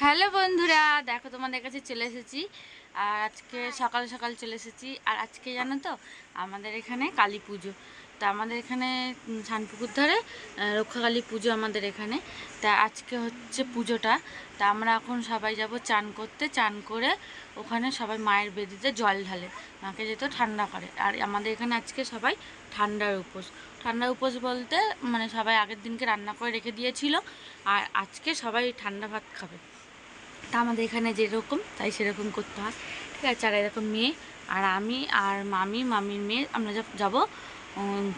Hello বন্ধুরা, দেখো তোমাদের কাছে চলে এসেছি। আর আজকে সকাল সকাল চলে এসেছি। আর আজকে জানো তো আমাদের এখানে কালী পুজো। তা আমাদের এখানে ছানপুকুর ধারে রক্ষাকালী পুজো আমাদের এখানে। তা আজকে হচ্ছে পুজোটা। তা আমরা এখন সবাই যাব চান করতে। চান করে ওখানে সবাই মায়ের বেদিতে জল ঢালে, মাকে যেত ঠান্ডা করে। আর আমাদের এখানে আজকে সবাই ঠান্ডার উপোস। ঠান্ডার উপোস বলতে মানে সবাই আগের দিনকে রান্না করে রেখে দিয়েছিল, আর আজকে সবাই ঠান্ডা ভাত খাবে। তা আমাদের এখানে যেরকম তাই সেরকম করতে হয়, ঠিক আছে। আর এরকম মেয়ে আর আমি আর মামির মেয়ে আমরা যাব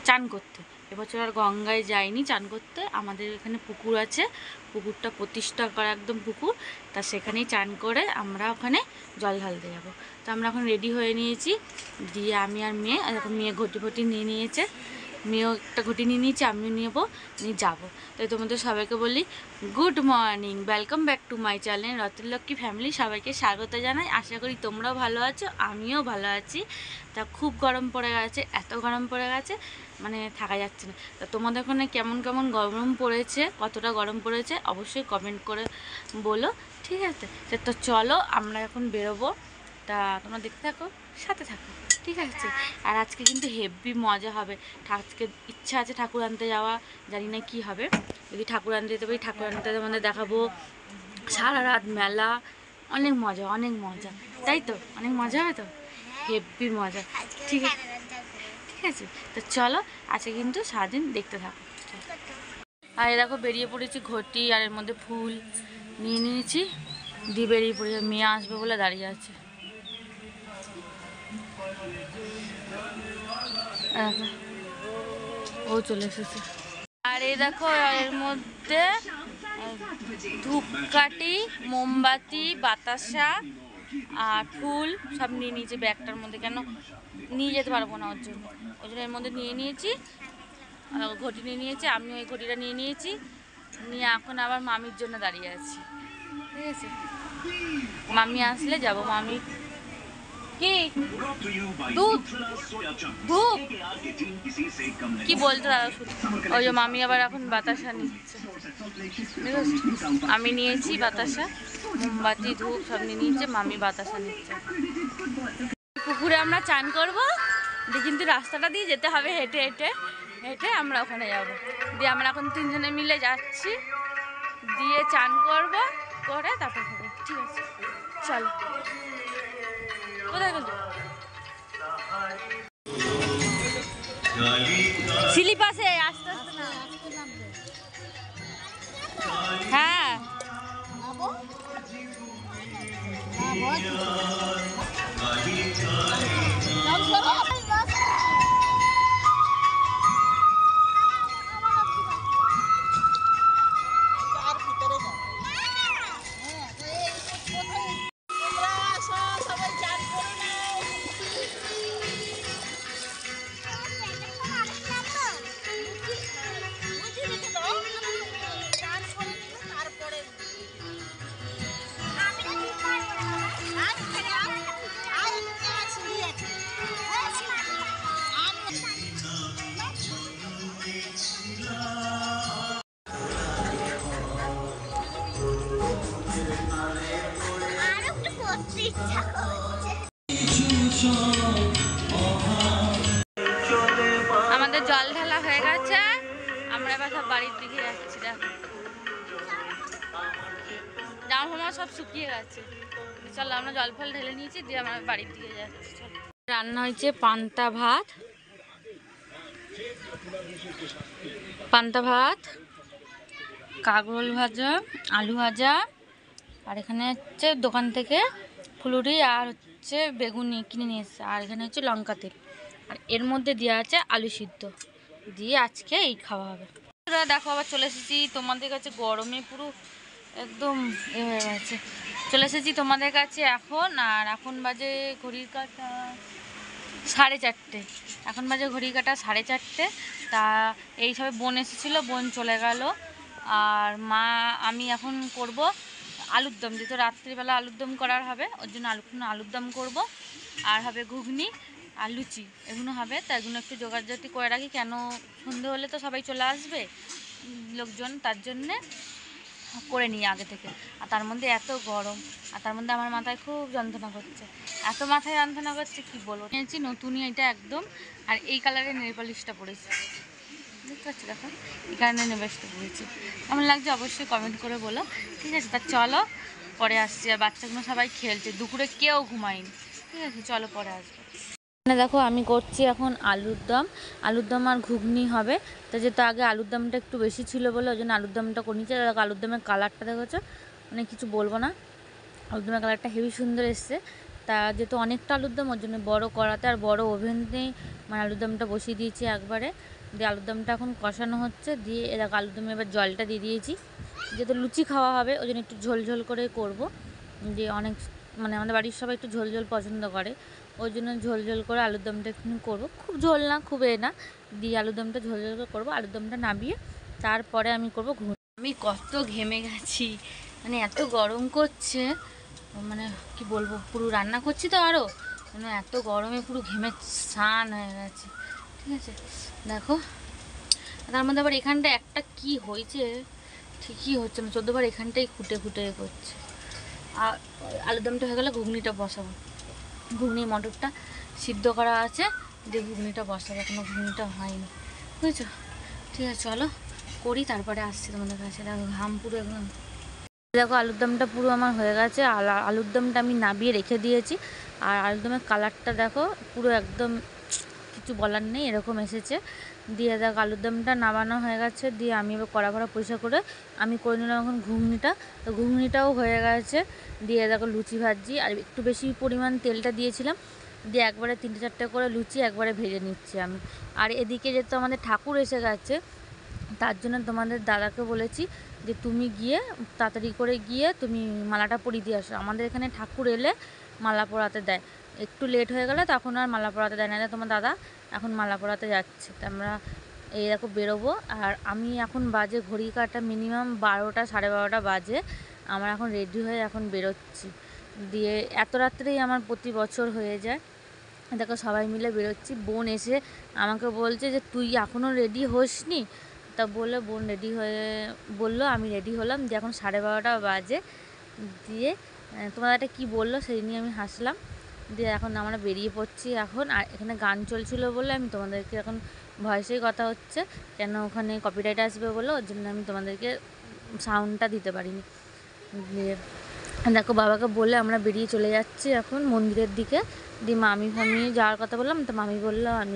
চান করতে। এবছর আর গঙ্গায় যাইনি চান করতে। আমাদের এখানে পুকুর আছে, পুকুরটা প্রতিষ্ঠা করা একদম পুকুর। তা সেখানেই চান করে আমরা ওখানে জল ঢালতে যাবো। তো আমরা এখন রেডি হয়ে নিয়েছি, দিয়ে আমি আর মেয়ে এখন মেয়ে ঘটি ফটি নিয়ে নিয়েছে, মেয়েও একটা ঘটি নিয়ে নিয়েছি, আমিও নেবো, নিয়ে যাবো। তাই তোমাদের সবাইকে বলি good morning, welcome back to my channel Ratan Lakshmi family. সবাইকে স্বাগত জানাই। আশা করি তোমরাও ভালো আছো, আমিও ভালো আছি। তা খুব গরম পড়ে গেছে, এত গরম পড়ে গেছে মানে থাকা যাচ্ছে না। তা তোমাদের ওখানে কেমন কেমন গরম পড়েছে, কতটা গরম পড়েছে অবশ্যই কমেন্ট করে বলো, ঠিক আছে। তো চলো আমরা এখন বেরোবো। তা তোমরা দেখতে থাকো, সাথে থাকো, ঠিক আছে। আর আজকে কিন্তু হেভি মজা হবে। আজকে ইচ্ছা আছে ঠাকুর আনতে যাওয়া, জানি না কি হবে। যদি ঠাকুর আনতে যেতে পারি, ঠাকুর আনতে তোমাদের দেখাবো। সারা রাত মেলা, অনেক মজা অনেক মজা, তাই তো অনেক মজা হবে তো, হেভি মজা, ঠিক আছে ঠিক আছে। তো চলো আজকে কিন্তু সারাদিন দেখতে থাকো। আর দেখো বেরিয়ে পড়েছি, ঘটি আর এর মধ্যে ফুল নিয়ে নিয়েছি, দিয়ে বেরিয়ে পড়েছি। মেয়ে আসবে বলে দাঁড়িয়ে আছে। ও চলে এসেছে। আর এই দেখো এর মধ্যে ধূপকাঠি, মোমবাতি, বাতাসা আর ফুল সব নিয়ে নিয়েছি ব্যাগটার মধ্যে। কেন নিয়ে যেতে পারবো না, ওর জন্য এর মধ্যে নিয়ে নিয়েছি। ঘটি নিয়ে নিয়েছি, আমি ওই ঘটিটা নিয়ে নিয়েছি, নিয়ে এখন আবার মামির জন্য দাঁড়িয়ে আছি, ঠিক আছে। মামি আসলে যাব। মামি কি দুধ ধূপ কি বলতো দাদা, ওই যে মামি আবার এখন বাতাসা নিচ্ছে, আমি নিয়েছি বাতাসা, মোমবাতি ধূপ সব নিয়ে নিয়েছে, মামি বাতাসা নিচ্ছে। পুকুরে আমরা চান করবো, কিন্তু রাস্তাটা দিয়ে যেতে হবে হেঁটে হেঁটে হেঁটে আমরা ওখানে যাব। দিয়ে আমরা এখন তিনজনে মিলে যাচ্ছি, দিয়ে চান করব, করে তারপর হবে, ঠিক আছে। চলো, কোথায় গেল স্লিপ আছে, আস্তে আস্তে না। হ্যাঁ আমাদের জল ঢালা হয়ে গেছে, আমরা এবার সব বাড়ির দিকে যাচ্ছি। দেখো জামা ফামা সব শুকিয়ে গেছে। চলো আমরা জল ফল ঢেলে নিয়েছি, দিয়ে আমরা বাড়ির দিকে যাচ্ছি। চলো, রান্না হয়েছে পান্তা ভাত, কাঁকরোল ভাজা, আলু ভাজা, আর এখানে হচ্ছে দোকান থেকে ফুলুরি আর হচ্ছে বেগুনি কিনে নিয়ে এসেছে, আর এখানে হচ্ছে লঙ্কা তেল, আর এর মধ্যে দেওয়া আছে আলু সিদ্ধ, দিয়ে আজকে এই খাওয়া হবে। দেখো আবার চলে এসেছি তোমাদের কাছে, গরমে পুরো একদম এ হয়ে গেছে। চলে এসেছি তোমাদের কাছে এখন, আর এখন বাজে ঘড়ির কাঁটা 4:30, এখন বাজে ঘড়ির কাঁটা 4:30। তা এই সবে বোন এসেছিলো, বোন চলে গেল। আর মা আমি এখন করব আলুর দম, যেহেতু রাত্রিবেলা আলুর দম করার হবে, ওর জন্য আলুর দম করব। আর হবে ঘুগনি আর লুচি, এগুলো হবে। তা এগুলো একটু জোগাড়জাতি করে রাখি, কেন সন্ধে হলে তো সবাই চলে আসবে লোকজন, তার জন্যে করে নিই আগে থেকে। আর তার মধ্যে এত গরম, আর তার মধ্যে আমার মাথায় খুব যন্ত্রণা করছে, এত মাথায় যন্ত্রণা করছে কি বলবো। নিয়েছি নতুনই এটা একদম, আর এই কালারের নেল পলিশটা পরেছি, বুঝতে পারছি। দেখো এই কারণে নেলপলিশটা পরেছি, কেমন লাগছে অবশ্যই কমেন্ট করে বলো, ঠিক আছে? তা চলো পরে আসছি। আর বাচ্চাগুলো সবাই খেলছে, দুপুরে কেউ ঘুমায়নি, ঠিক আছে? চলো পরে আসবো। দেখো আমি করছি এখন আলুর দম আর ঘুগনি হবে। তো যেহেতু আগে আলুর দমটা একটু বেশি ছিল বলে ওই জন্য আলুর দমটা করে নিচ্ছে। দেখো আলুর দমের কালারটা দেখেছো, মানে কিছু বলবো না, আলুর দমের কালারটা হেভি সুন্দর এসছে। তা যেহেতু অনেকটা আলুর দম ওর জন্য বড়ো কড়াতে আর বড়ো ওভেনেই মানে আলুর দমটা বসিয়ে দিয়েছি একবারে। দিয়ে আলুর দমটা এখন কষানো হচ্ছে, দিয়ে এরকম আলুর দমে এবার জলটা দিয়ে দিয়েছি। যেহেতু লুচি খাওয়া হবে ওই জন্য একটু ঝোল ঝোল করে করবো। যে অনেক মানে আমাদের বাড়ির সবাই একটু ঝোল ঝোল পছন্দ করে, ওই জন্য ঝোল ঝোল করে আলুর দমটা একটু করবো, খুব ঝোল না খুব না। দিয়ে আলুর দমটা ঝোল ঝোল করে করবো, আলুর দমটা নামিয়ে তারপরে আমি করবো ঘুগনি। আমি কত ঘেমে গেছি, মানে এত গরম করছে, মানে কি বলবো, পুরো রান্না করছি তো আরও, মানে এত গরমে পুরো ঘেমে স্নান হয়ে গেছে, ঠিক আছে? দেখো তার মধ্যে আবার এখানটা একটা কি হয়েছে, ঠিকই হচ্ছে না, 14 বার এখানটাই খুঁটে খুঁটে করছে। আর আলুর দমটা হয়ে গেলে ঘুগনিটা বসাবো, ঘুগনি মটরটা সিদ্ধ করা আছে, দিয়ে ঘুগনিটা বসাবো, এখনো ঘুগনিটা হয়নি, বুঝেছো? ঠিক আছে চলো করি, তারপরে আসছি তোমাদের কাছে। দেখো ঘাম পুরো একদম, দেখো আলুর দমটা পুরো আমার হয়ে গেছে। আলুর দমটা আমি নাবিয়ে রেখে দিয়েছি, আর আলুর দমের কালারটা দেখো পুরো একদম কিছু বলার নেই এরকম এসেছে। দিয়ে দেখো আলুর দমটা নামানো হয়ে গেছে, দিয়ে আমি এবার কড়া ভরা পরিষ্কার করে আমি করে নিলাম এখন ঘুগনিটা। তো ঘুগনিটাও হয়ে গেছে, দিয়ে দেখো লুচি ভাজি, আর একটু বেশি পরিমাণ তেলটা দিয়েছিলাম, দিয়ে একবারে 3-4টে করে লুচি একবারে ভেজে নিচ্ছি আমি। আর এদিকে যেহেতু আমাদের ঠাকুর এসে গেছে, তার জন্য তোমাদের দাদাকে বলেছি যে তুমি গিয়ে তাড়াতাড়ি করে গিয়ে তুমি মালাটা পরিয়ে দিয়ে আসো। আমাদের এখানে ঠাকুর এলে মালা পরাতে দেয়, একটু লেট হয়ে গেলে তখন আর মালা পরাতে দেয় না। তোমার দাদা এখন মালা পরাতে যাচ্ছে, তো আমরা এই দেখো বেরোবো। আর আমি এখন বাজে ঘড়ি কাটা মিনিমাম 12টা 12:30 বাজে, আমার এখন রেডি হয়ে এখন বেরোচ্ছি। দিয়ে এত রাত্রেই আমার প্রতি বছর হয়ে যায়। দেখো সবাই মিলে বেরোচ্ছি, বোন এসে আমাকে বলছে যে তুই এখনও রেডি হোসনি, তা বলে বোন রেডি হয়ে বললো, আমি রেডি হলাম। দিয়ে এখন 12:30 বাজে, দিয়ে তোমার একটা কী বললো সেই নিয়ে আমি হাসলাম। দিয়ে এখন আমরা বেরিয়ে পড়ছি এখন। আর এখানে গান চলছিল বলে আমি তোমাদেরকে এখন ভয়েসেই কথা হচ্ছে, কেন ওখানে কপিরাইট আসবে বলে, ওর জন্য আমি তোমাদেরকে সাউন্ডটা দিতে পারিনি। দিয়ে দেখো বাবাকে বলে আমরা বেরিয়ে চলে যাচ্ছি এখন মন্দিরের দিকে। দিয়ে মামি ফামি যাওয়ার কথা বললাম, তো মামি বললো আমি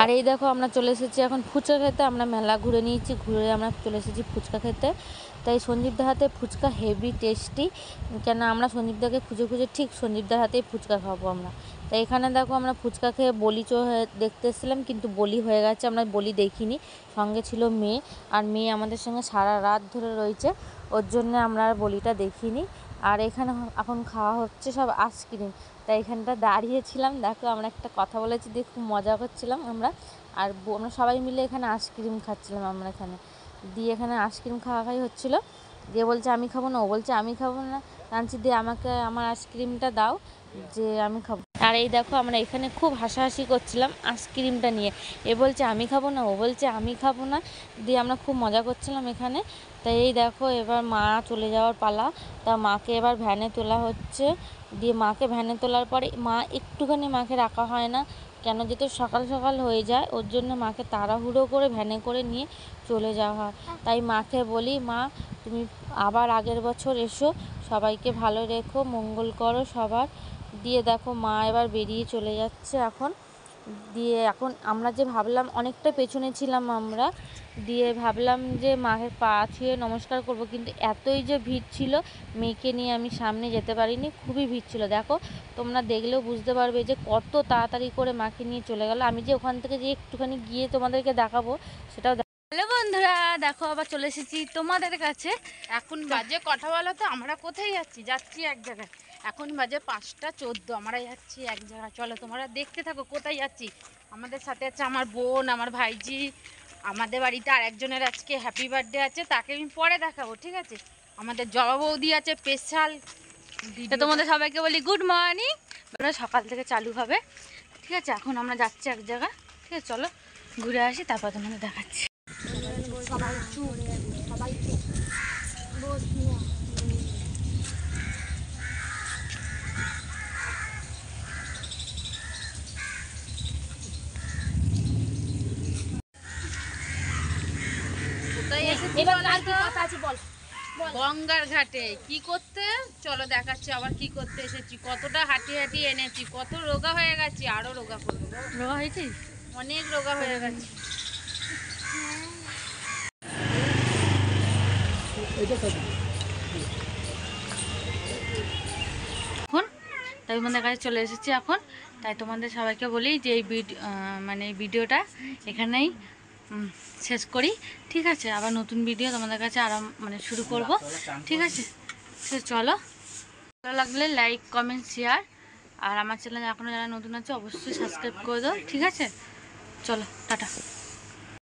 আর এই দেখো আমরা চলে এসেছি এখন ফুচকা খেতে। আমরা মেলা ঘুরে নিয়েছি, ঘুরে আমরা চলে এসেছি ফুচকা খেতে। তাই সঞ্জীবদার হাতে ফুচকা হেভি টেস্টি, কেন আমরা সঞ্জীবদাকে খুঁজে খুঁজে ঠিক সঞ্জীবদার হাতেই ফুচকা খাবো আমরা। তাই এখানে দেখো আমরা ফুচকা খেয়ে বলি দেখতে এসেছিলাম, কিন্তু বলি হয়ে গেছে, আমরা বলি দেখিনি। সঙ্গে ছিল মেয়ে, আর মেয়ে আমাদের সঙ্গে সারা রাত ধরে রয়েছে, ওর জন্য আমরা আর বলিটা দেখিনি। আর এখানে এখন খাওয়া হচ্ছে সব আইসক্রিম, তাই এখানটা দাঁড়িয়েছিলাম। দেখো আমরা একটা কথা বলেছি, দিয়ে খুব মজা করছিলাম আমরা। আর আমরা সবাই মিলে এখানে আইসক্রিম খাচ্ছিলাম আমরা এখানে। দিয়ে এখানে আইসক্রিম খাওয়াই হচ্ছিলো। দিয়ে বলছে আমি খাবো না, ও বলছে আমি খাবো না, আনছি দিয়ে আমাকে আমার আইসক্রিমটা দাও, যে আমি খাবো। আর এই দেখো আমরা এখানে খুব হাসাহাসি করছিলাম আইসক্রিমটা নিয়ে, এ বলছে আমি খাবো না, ও বলছে আমি খাবো না, দিয়ে আমরা খুব মজা করছিলাম এখানে। তাই এই দেখো এবার মা চলে যাওয়ার পালা, তা মাকে এবার ভ্যানে তোলা হচ্ছে। দিয়ে মাকে ভ্যানে তোলার পরে মা একটুখানি মাকে রাখা হয় না, কেন যেহেতু সকাল সকাল হয়ে যায়, ওর জন্য মাকে তাড়াহুড়ো করে ভ্যানে করে নিয়ে চলে যাওয়া হয়। তাই মাকে বলি মা তুমি আবার আগের বছর এসো, সবাইকে ভালো রেখো, মঙ্গল করো সবার। দিয়ে দেখো মা এবার বেরিয়ে চলে যাচ্ছে এখন। দিয়ে এখন আমরা যে ভাবলাম অনেকটা পেছনে ছিলাম আমরা, দিয়ে ভাবলাম যে মায়ের পা ছুঁয়ে নমস্কার করব, কিন্তু এতই যে ভিড় ছিল মেয়েকে নিয়ে আমি সামনে যেতে পারিনি, খুবই ভিড় ছিল। দেখো তোমরা দেখলেও বুঝতে পারবে যে কত তাড়াতাড়ি করে মাকে নিয়ে চলে গেল। আমি যে ওখান থেকে যে একটুখানি গিয়ে তোমাদেরকে দেখাবো সেটাও। হ্যালো বন্ধুরা, দেখো আবার চলে এসেছি তোমাদের কাছে। এখন বাজে কটা বলো তো? আমরা কোথায় যাচ্ছি এক জায়গায়। এখন বাজে 5টা 14, আমরা যাচ্ছি এক জায়গায়। চলো তোমরা দেখতে থাকো কোথায় যাচ্ছি। আমাদের সাথে আছে আমার বোন, আমার ভাইজি। আমাদের বাড়িতে আর একজনের আজকে হ্যাপি বার্থডে আছে, তাকে আমি পরে দেখাবো, ঠিক আছে। আমাদের জবা বৌদি আছে স্পেশাল। তো তোমাদের সবাইকে বলি গুড মর্নিং। সকাল থেকে চালু হবে, ঠিক আছে। এখন আমরা যাচ্ছি এক জায়গায়, ঠিক আছে। চলো ঘুরে আসি, তারপর তোমাদের দেখাচ্ছি। সবাই চুপ, সবাই চুপ। গঙ্গার ঘাটে কি করতে, চলো দেখাচ্ছি আবার কি করতে এসেছি। কতটা হাঁটি হাঁটি এনেছি, কত রোগা হয়ে গেছি, আরো রোগা করবো। রোগা হয়েছি, অনেক রোগা হয়ে গেছে। এখন তাই তোমাদের কাছে চলে এসেছি এখন। তাই তোমাদের সবাইকে বলি যে এই ভিডিওটা এখানেই শেষ করি, ঠিক আছে। আবার নতুন ভিডিও তোমাদের কাছে আরো শুরু করব, ঠিক আছে। তো চলো, ভালো লাগলে লাইক কমেন্ট শেয়ার, আর আমার চ্যানেল এখনও যারা নতুন আছে অবশ্যই সাবস্ক্রাইব করে দাও, ঠিক আছে। চলো টাটা।